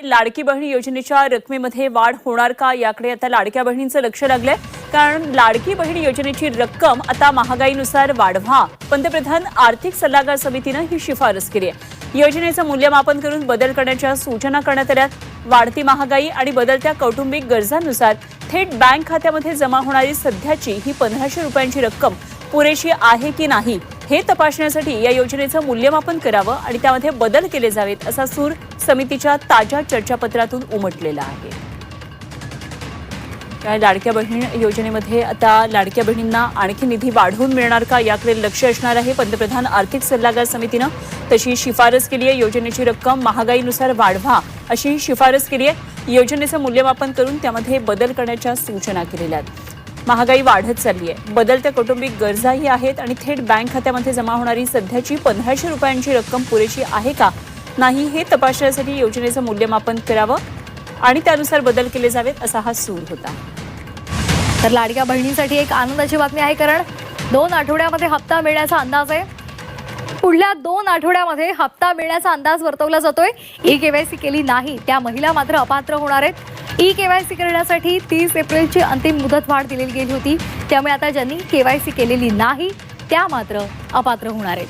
लाडकी बहीण योजनेच्या रकमेमध्ये वाढ होणार का याकडे आता लाडक्या बहिणींचं लक्ष लागलंय। कारण लाडकी बहीण योजनेची रक्कम आता महागाईनुसार वाढवा पंतप्रधान आर्थिक सल्लागार समितीनं ही शिफारस केली आहे। योजनेचं मूल्यमापन करून बदल करण्याच्या सूचना करण्यात आल्या। वाढती महागाई आणि बदलत्या कौटुंबिक गरजांनुसार थेट बँक खात्यामध्ये जमा होणारी सध्याची ही 1500 रुपयांची रक्कम पुरेशी आहे की नाही हे तपासण्यासाठी या योजनेचं मूल्यमापन करावं आणि त्यामध्ये बदल केले जावेत असा सूर समितीच्या ताज्या चर्चापत्रातून उमटलेला आहे। या लाडक्या बहीण योजनेमध्ये आता लाडक्या बहिणींना आणखी निधी वाढवून मिळणार का याकडे लक्ष असणार आहे। पंतप्रधान आर्थिक सल्लागार समितीनं तशी शिफारस केली आहे। योजनेची रक्कम महागाईनुसार वाढवा अशी शिफारस केली आहे। योजनेचं मूल्यमापन करून त्यामध्ये बदल करण्याच्या सूचना केलेल्या आहेत। महागाई वाढत चालली आहे, बदलत्या कौटुंबिक गरजाही आहेत आणि थेट बँक खात्यामध्ये जमा होणारी सध्याची 1500 रुपयांची रक्कम पुरेशी आहे का नाही हे तपासण्यासाठी योजनेचं मूल्यमापन करावं आणि त्यानुसार बदल केले जावेत असा हा सूर होता। तर लाडक्या बहिणींसाठी एक आनंदाची बातमी आहे, कारण 2 आठवड्यामध्ये हप्ता मिळण्याचा अंदाज आहे। पुढल्या 2 आठवड्यामध्ये हप्ता मिळण्याचा अंदाज वर्तवला जातोय। ई-केवायसी केली नाही त्या महिला मात्र अपात्र होणार आहेत। ई-केवायसी करण्यासाठी 30 एप्रिलची अंतिम मुदतवाढ दिलेली गेली होती, त्यामुळे आता ज्यांनी केवायसी केलेली नाही त्या मात्र अपात्र होणार आहेत।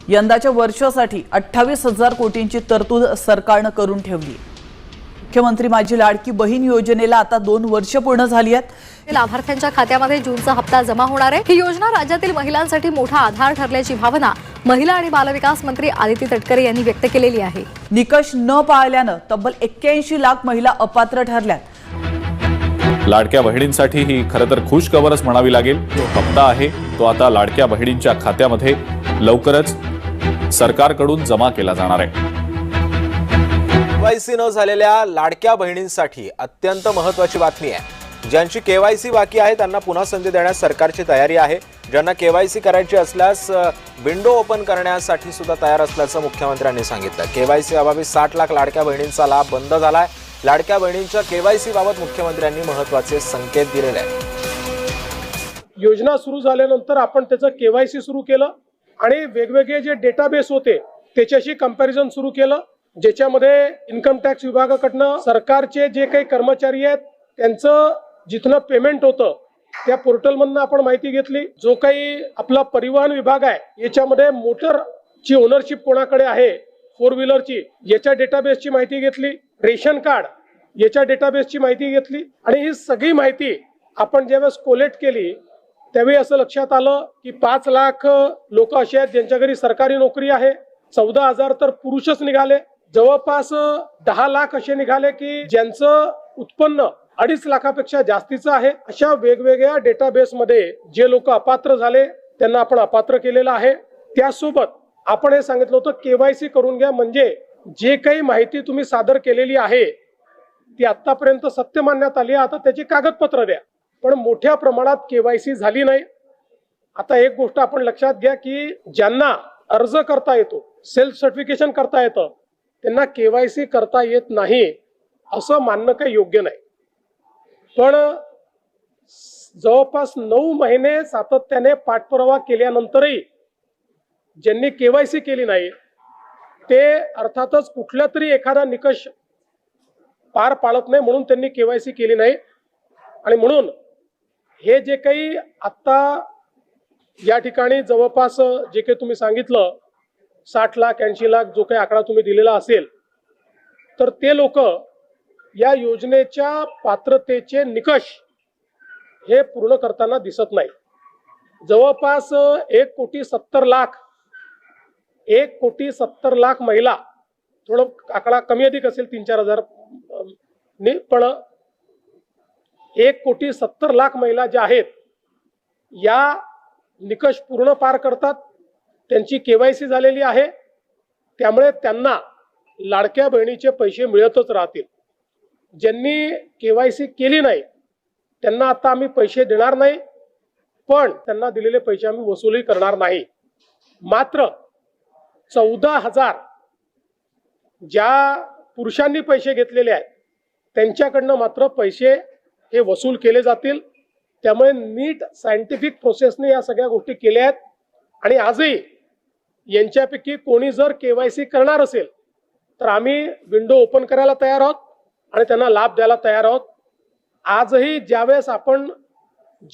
यंदाच्या वर्षासाठी 28,000 कोटींची तरतूद सरकारनं करून ठेवली। मुख्यमंत्री माझी लाडकी बहीण योजनेला आता 2 वर्ष पूर्ण झाली आहेत। लाभार्थ्यांच्या खात्यामध्ये जूनचा हप्ता जमा होणार आहे। ही योजना राज्यातील महिलांसाठी मोठा आधार ठरल्याची भावना महिला आणि बालविकास मंत्री आदिती तटकरे यांनी व्यक्त केलेली आहे। निकष न पाळल्यानं तब्बल 81 लाख महिला अपात्र ठरल्यात। लाडक्या बहिणींसाठी ही खरं तर खुश खबरच म्हणावी लागेल। जो हप्ता आहे तो आता लाडक्या बहिणींच्या खात्यामध्ये लवकरच सरकारकडून जमा केला जाणार आहे। केवायसी न झालेल्या लाडक्या बहिणींसाठी अत्यंत महत्त्वाची बातमी आहे। ज्यांची केवायसी बाकी आहे त्यांना पुन्हा संधी देण्यास सरकारची तयारी आहे। ज्यांना केवायसी करायची असल्यास विंडो ओपन करण्यासाठी सुद्धा तयार असल्याचं मुख्यमंत्र्यांनी सांगितलं। केवायसी अभावी 60 लाख लाडक्या बहिणींचा लाभ बंद झालाय। लाडक्या बहिणींच्या केवायसी बाबत मुख्यमंत्र्यांनी महत्त्वाचे संकेत दिलेले आहेत। योजना सुरू झाल्यानंतर आपण त्याचं केवायसी सुरू केलं आणि वेगवेगळे जे डेटाबेस होते त्याच्याशी कंपॅरिझन सुरू केलं, ज्याच्यामध्ये इन्कम टॅक्स विभागाकडनं सरकारचे जे काही कर्मचारी आहेत त्यांचं जिथनं पेमेंट होतं त्या पोर्टलमधनं आपण माहिती घेतली। जो काही आपला परिवहन विभाग आहे याच्यामध्ये मोटरची ओनरशिप कोणाकडे आहे 4 व्हीलरची याच्या डेटाबेसची माहिती घेतली। रेशन कार्ड याच्या डेटाबेसची माहिती घेतली आणि ही सगळी माहिती आपण ज्यावेळेस कोलेक्ट केली त्यावेळी असं लक्षात आलं की 5 लाख लोक असे आहेत ज्यांच्या घरी सरकारी नोकरी आहे। 14,000 तर पुरुषच निघाले। जवळपास 10 लाख असे निघाले की ज्यांचं उत्पन्न 2.5 लाखापेक्षा जास्तीचं आहे। अशा वेगवेगळ्या डेटाबेसमध्ये जे लोक अपात्र झाले त्यांना आपण अपात्र केलेलं आहे। त्यासोबत आपण हे सांगितलं होतं केवायसी करून घ्या, म्हणजे जे काही माहिती तुम्ही सादर केलेली आहे ती आतापर्यंत सत्य मानण्यात आली आहे, आता त्याची कागदपत्र द्या। पण मोठ्या प्रमाणात केवायसी झाली नाही। आता एक गोष्ट आपण लक्षात घ्या की ज्यांना अर्ज करता येतो, सेल्फ सर्टिफिकेशन करता येतं, त्यांना केवायसी करता येत नाही असं मानणं काही योग्य नाही। पण जवळपास 9 महिने सातत्याने पाठपुरावा केल्यानंतरही ज्यांनी केवायसी केली नाही ते अर्थातच कुठला तरी एखादा निकष पार पाडत नाही म्हणून त्यांनी केवायसी केली नाही। आणि म्हणून हे जे काही आता या ठिकाणी जवळपास जे काही तुम्ही सांगितलं 60 लाख 80 लाख जो काही आकडा तुम्ही दिलेला असेल तर ते लोक या योजनेच्या पात्रतेचे निकष हे पूर्ण करताना दिसत नाही। जवळपास 1,70,00,000 लाख महिला, थोडं आकडा कमी अधिक असेल 3-4 हजार, पण 1,70,00,000 महिला ज्या आहेत या निकष पूर्ण पार करतात, त्यांची केवायसी झालेली आहे, त्यामुळे त्यांना लाडक्या बहिणीचे पैसे मिळतच राहतील। ज्यांनी केवायसी केली नाही त्यांना आता आम्ही पैसे देणार नाही, पण त्यांना दिलेले पैसे आम्ही वसुली करणार नाही। मात्र 14,000 ज्या पुरुषांनी पैसे घेतलेले आहेत त्यांच्याकडनं मात्र पैसे हे वसूल केले जातील। त्यामुळे नीट सायंटिफिक प्रोसेसने या सगळ्या गोष्टी केल्या आहेत आणि आजही यांच्यापैकी कोणी जर केवायसी करणार असेल तर आम्ही विंडो ओपन करायला तयार आहोत आणि त्यांना लाभ द्यायला तयार आहोत. आजही ज्यावेळेस आपण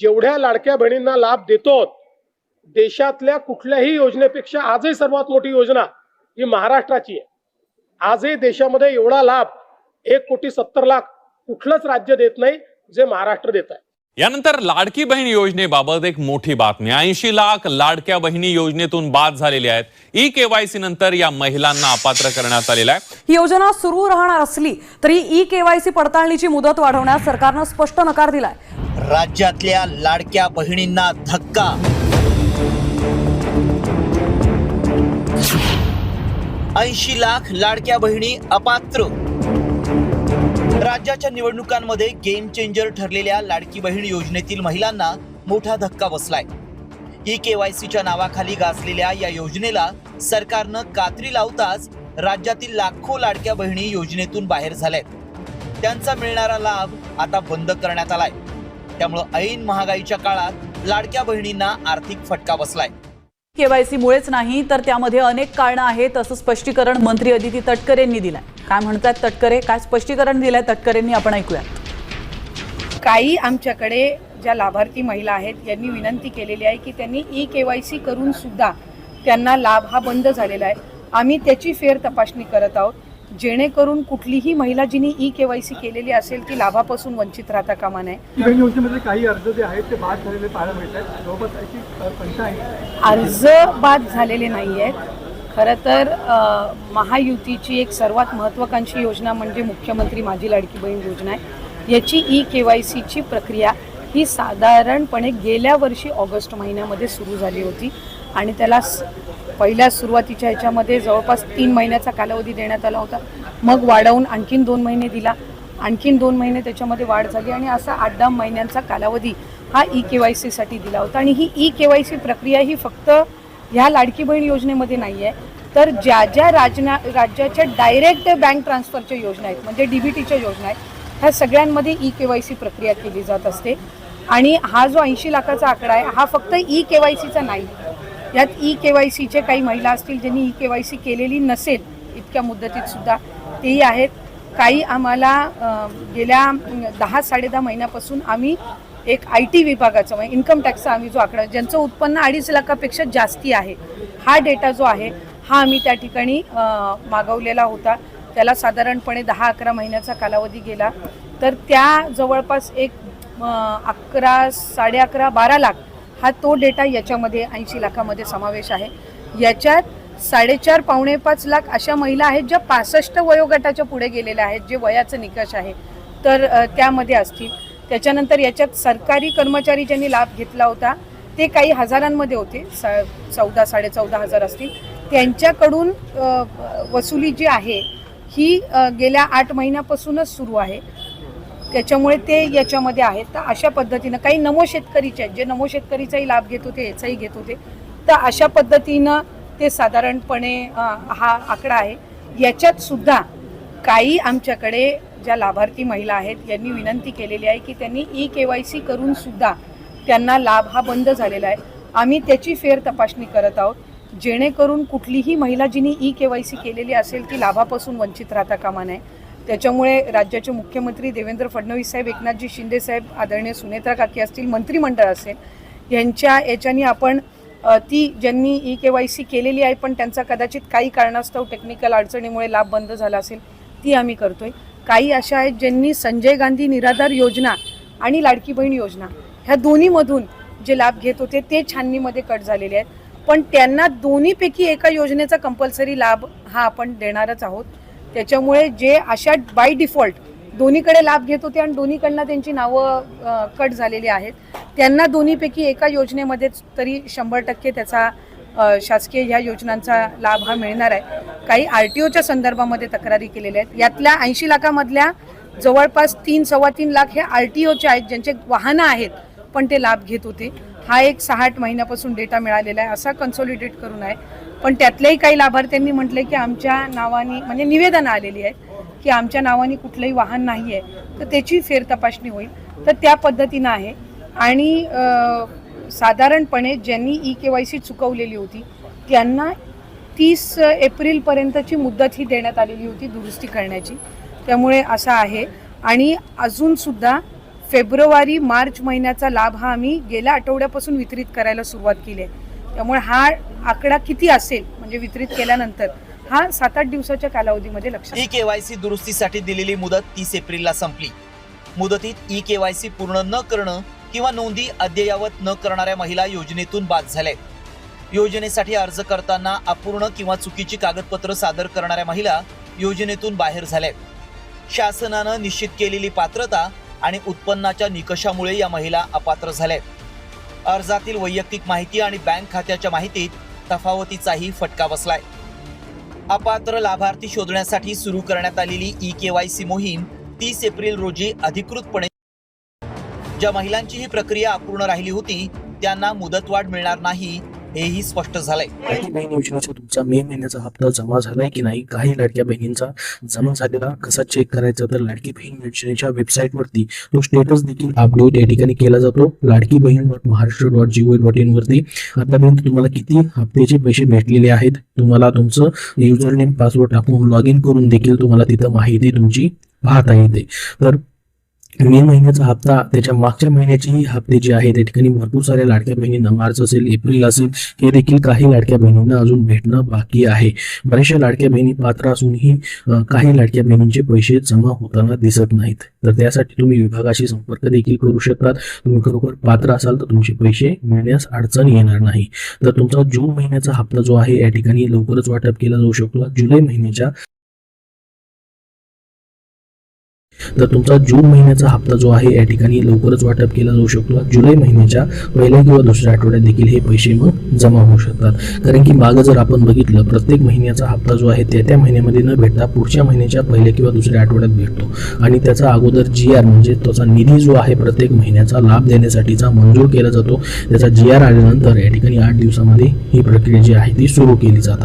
जेवढ्या लाडक्या बहिणींना लाभ देतो, देशातल्या कुठल्याही योजनेपेक्षा आजही सर्वात मोठी योजना ही महाराष्ट्राची आहे. आजही देशामध्ये एवढा लाभ 1,70,00,000 कुठलंच राज्य देत नाही जे महाराष्ट्र देत आहे. यानंतर लाडकी बहीण योजनेबाबत एक मोठी बातमी. 80 लाख लाडक्या बहिणी योजनेतून बाद झालेल्या आहेत. ई-केवायसी नंतर या महिलांना अपात्र करण्यात आलेला आहे. ही योजना सुरू राहणार असली तरी ई-केवायसी पडताळणीची मुदत वाढवण्यास सरकारनं स्पष्ट नकार दिलाय. राज्यातल्या लाडक्या बहिणींना धक्का. 80 लाख लाडक्या बहिणी अपात्र. राज्याच्या निवडणुकांमध्ये गेम चेंजर ठरलेल्या लाडकी बहीण योजनेतील महिलांना मोठा धक्का बसलाय. ई-केवायसीच्या नावाखाली गाजलेल्या या योजनेला सरकारनं कात्री लावताच राज्यातील लाखो लाडक्या बहिणी योजनेतून बाहेर झाल्यात. त्यांचा मिळणारा लाभ आता बंद करण्यात आलाय. त्यामुळे ऐन महागाईच्या काळात लाडक्या बहिणींना आर्थिक फटका बसलाय. केवायसी मुळेच नाही तर त्यामध्ये अनेक कारणं आहेत असं स्पष्टीकरण मंत्री अदिती तटकरे यांनी दिलंय. काय म्हणतात तटकरे, काय स्पष्टीकरण दिलंय तटकरेंनी, आपण ऐकूया. काही आमच्याकडे ज्या लाभार्थी महिला आहेत यांनी विनंती केलेली आहे की त्यांनी ई-केवायसी करून सुद्धा त्यांना लाभ हा बंद झालेला आहे. आम्ही त्याची फेर तपासणी करत आहोत जेणेकरून कुठलीही महिला जिने ई-केवायसी केलेली असेल ती लाभापासून वंचित राहता कामा नये. योजनेमध्ये काही अर्ज जे आहेत ते बाद झालेले पाहायला मिळतात. जवळपास अर्ज बाद झालेले नाही आहेत. खरं तर महायुतीची एक सर्वात महत्त्वाकांक्षी योजना म्हणजे मुख्यमंत्री माझी लाडकी बहीण योजना आहे. याची ई-केवायसीची प्रक्रिया ही साधारणपणे गेल्या वर्षी ऑगस्ट महिन्यामध्ये सुरू झाली होती आणि त्याला पहिल्या सुरुवातीच्या ह्याच्यामध्ये जवळपास 3 महिन्याचा कालावधी देण्यात आला होता. मग वाढवून आणखीन 2 महिने दिला, आणखीन 2 महिने त्याच्यामध्ये वाढ झाली आणि असा 8-10 महिन्यांचा कालावधी हा ई-केवायसीसाठी दिला होता. आणि ही ई-केवायसी प्रक्रिया ही फक्त ह्या लाडकी बहीण योजनेमध्ये नाही आहे, तर ज्या ज्या राज्याच्या डायरेक्ट बँक ट्रान्सफरच्या योजना आहेत म्हणजे DBTच्या योजना आहेत ह्या सगळ्यांमध्ये ई-केवायसी प्रक्रिया केली जात असते. आणि हा जो 80 लाखाचा आकडा आहे हा फक्त ई-केवायसीचा नाही. यात ई-केवायसीचे काही महिला असतील ज्यांनी ई-केवायसी केलेली नसेल इतक्या मुदतीत सुद्धा तेही आहेत. काही आम्हाला गेल्या 10-10.5 महिन्यापासून आम्ही एक IT विभागाचा म्हणजे इन्कम टॅक्सचा आम्ही जो आकडा ज्यांचं उत्पन्न 2.5 लाखापेक्षा जास्ती आहे हा डेटा जो आहे हा आम्ही त्या ठिकाणी मागवलेला होता. त्याला साधारणपणे 10-11 महिन्याचा कालावधी गेला. तर त्या जवळपास एक 11, 11.5, 12 लाख हा तो डेटा याच्यामध्ये 80 लाखामध्ये समावेश आहे. याच्यात 4.5 पावणे 5 लाख अशा महिला आहेत ज्या 65 वयोगटाच्या पुढे गेलेल्या आहेत जे वयाचं निकष आहे तर त्यामध्ये असतील. त्याच्यानंतर याच्यात सरकारी कर्मचारी ज्यांनी लाभ घेतला होता ते काही हजारांमध्ये होते, 14-14.5 हजार असतील. त्यांच्याकडून वसुली जी आहे ही गेल्या 8 महिन्यापासूनच सुरू आहे. त्याच्यामुळे ते याच्यामध्ये आहेत. तर अशा पद्धतीनं काही नमो शेतकरीचे आहेत जे नमो शेतकरीचाही लाभ घेत होते याचाही घेत होते. तर अशा पद्धतीनं ते साधारणपणे हा आकडा आहे. याच्यात सुद्धा काही आमच्याकडे ज्या लाभार्थी महिला आहेत यांनी विनंती केलेली आहे की त्यांनी ई-केवायसी करून सुद्धा त्यांना लाभ हा बंद झालेला आहे. आम्ही त्याची फेर तपासणी करत आहोत जेणेकरून कुठलीही महिला जिने ई-केवायसी केलेली असेल ती लाभापासून वंचित राहता कामा नये. त्याच्यामुळे राज्याचे मुख्यमंत्री देवेंद्र फडणवीस साहेब, एकनाथजी शिंदे साहेब, आदरणीय सुनेत्रा काकी असतील, मंत्रिमंडळ असेल यांच्या याच्यानी आपण ती ज्यांनी ई-केवायसी केलेली आहे पण त्यांचा कदाचित काही कारणास्तव टेक्निकल अडचणीमुळे लाभ बंद झाला असेल ती आम्ही करतोय. काही अशा आहेत ज्यांनी संजय गांधी निराधार योजना आणि लाडकी बहीण योजना ह्या दोन्हीमधून जे लाभ घेत होते ते छाननीमध्ये कट झालेले आहेत. पण त्यांना दोन्हीपैकी एका योजनेचा कंपल्सरी लाभ हा आपण देणारच आहोत. त्याच्यामुळे जे अशा बाय डिफॉल्ट दोन्हीकडे लाभ घेत होते आणि दोन्हीकडनं त्यांची नावं कट झालेली आहेत त्यांना दोन्हीपैकी एका योजनेमध्येच तरी 100% त्याचा शासकीय ह्या योजनांचा लाभ हा मिळणार आहे. काही RTOच्या संदर्भामध्ये तक्रारी केलेल्या आहेत. यातल्या 80 लाखामधल्या जवळपास 3-3.25 लाख हे RTOचे आहेत ज्यांचे वाहनं आहेत पण ते लाभ घेत होते. हा एक 6-8 महिन्यापासून डेटा मिळालेला आहे असा कन्सॉलिडेट करून आहे. पण त्यातल्याही काही लाभार्थ्यांनी म्हटले की आमच्या नावाने म्हणजे निवेदनं आलेली आहेत की आमच्या नावाने कुठलंही वाहन नाही आहे तर त्याची फेर तपासणी होईल. तर त्या पद्धतीनं आहे. आणि साधारणपणे ज्यांनी ई-केवायसी चुकवलेली होती त्यांना 30 एप्रिलपर्यंतची मुदत ही देण्यात आलेली होती दुरुस्ती करण्याची. त्यामुळे असं आहे. आणि अजूनसुद्धा फेब्रुवारी मार्च महिन्याचा लाभ हा आम्ही गेल्या आठवड्यापासून वितरित करायला सुरुवात केली आहे. त्यामुळे हा आकडा किती असेल म्हणजे वितरित केल्यानंतर हा 7-8 दिवसाच्या कालावधीमध्ये लक्षात. ई केवायसी दुरुस्तीसाठी दिलेली मुदत 30 एप्रिलला संपली. मुदतीत ई केवायसी पूर्ण न करणं किंवा नोंदी अद्ययावत न करणाऱ्या महिला योजनेतून बाद झाल्या. योजनेसाठी अर्ज करताना अपूर्ण किंवा चुकीची कागदपत्र सादर करणाऱ्या महिला योजनेतून बाहेर झाल्या. शासनानं निश्चित केलेली पात्रता आणि उत्पन्नाच्या निकषामुळे या महिला अपात्र झाल्या. अर्जातील वैयक्तिक माहिती आणि बँक खात्याच्या माहितीत तफावतीचाही फटका बसलाय. अपात्र लाभार्थी शोधण्यासाठी सुरू करण्यात आलेली ई केवायसी मोहीम 30 एप्रिल रोजी अधिकृतपणे. ज्या महिलांची ही प्रक्रिया अपूर्ण राहिली होती त्यांना मुदतवाढ मिळणार नाही हेही स्पष्ट झालंय. लाडकी बहीण योजनेचा तुमचा मे महिन्याचा हप्ता जमा झालाय की नाही, काही लाडक्या बहिणींचा जमा झालेला कसा चेक करायचा, तर लाडकी बहीण योजनेच्या वेबसाईटवरती तो स्टेटस देखील अपडेट या ठिकाणी केला जातो. लाडकी बहीण .महाराष्ट्र.gov.in वरती आतापर्यंत तुम्हाला किती हप्त्याचे पैसे भेटलेले आहेत, तुम्हाला तुमचं युजर नेम पासवर्ड टाकून लॉग इन करून देखील तुम्हाला तिथं माहिती तुमची पाहता येते. तर मे महिन्याचा हप्ता, त्याच्या मागच्या महिन्याची हप्ते जे आहे त्या ठिकाणी भरपूर साऱ्या लाडक्या बहिणींना, मार्च असेल, एप्रिल असेल, हे देखील काही लाडक्या बहिणींना अजून भेटणं बाकी आहे. बऱ्याचशा लाडक्या बहिणी पात्र असूनही काही लाडक्या बहिणींचे पैसे जमा होताना दिसत नाहीत. तर त्यासाठी तुम्ही विभागाशी संपर्क देखील करू शकतात. तुम्ही खरोखर पात्र असाल तर तुमचे पैसे मिळण्यास अडचण येणार नाही. तर तुमचा जून महिन्याचा हप्ता जो आहे या ठिकाणी लवकरच वाटप केला जाऊ शकतो. जुलै महिन्याचा हप्ता जो आहे या ठिकाणी लवकरच वाटप केला जाऊ शकतो. जुलै महिन्याच्या पहिल्या किंवा दुसऱ्या आठवड्यात देखील हे पैसे मग जमा होऊ शकतात. कारण की मागं जर आपण बघितलं, प्रत्येक महिन्याचा हप्ता जो आहे त्या महिन्यामध्ये न भेटता पुढच्या महिन्याच्या पहिल्या किंवा दुसऱ्या आठवड्यात भेटतो. आणि त्याचा अगोदर GR म्हणजे त्याचा निधी जो आहे प्रत्येक महिन्याचा लाभ देण्यासाठीचा मंजूर केला जातो. त्याचा GR आल्यानंतर या ठिकाणी 8 दिवसामध्ये ही प्रक्रिया जी आहे ती सुरू केली जात आहे.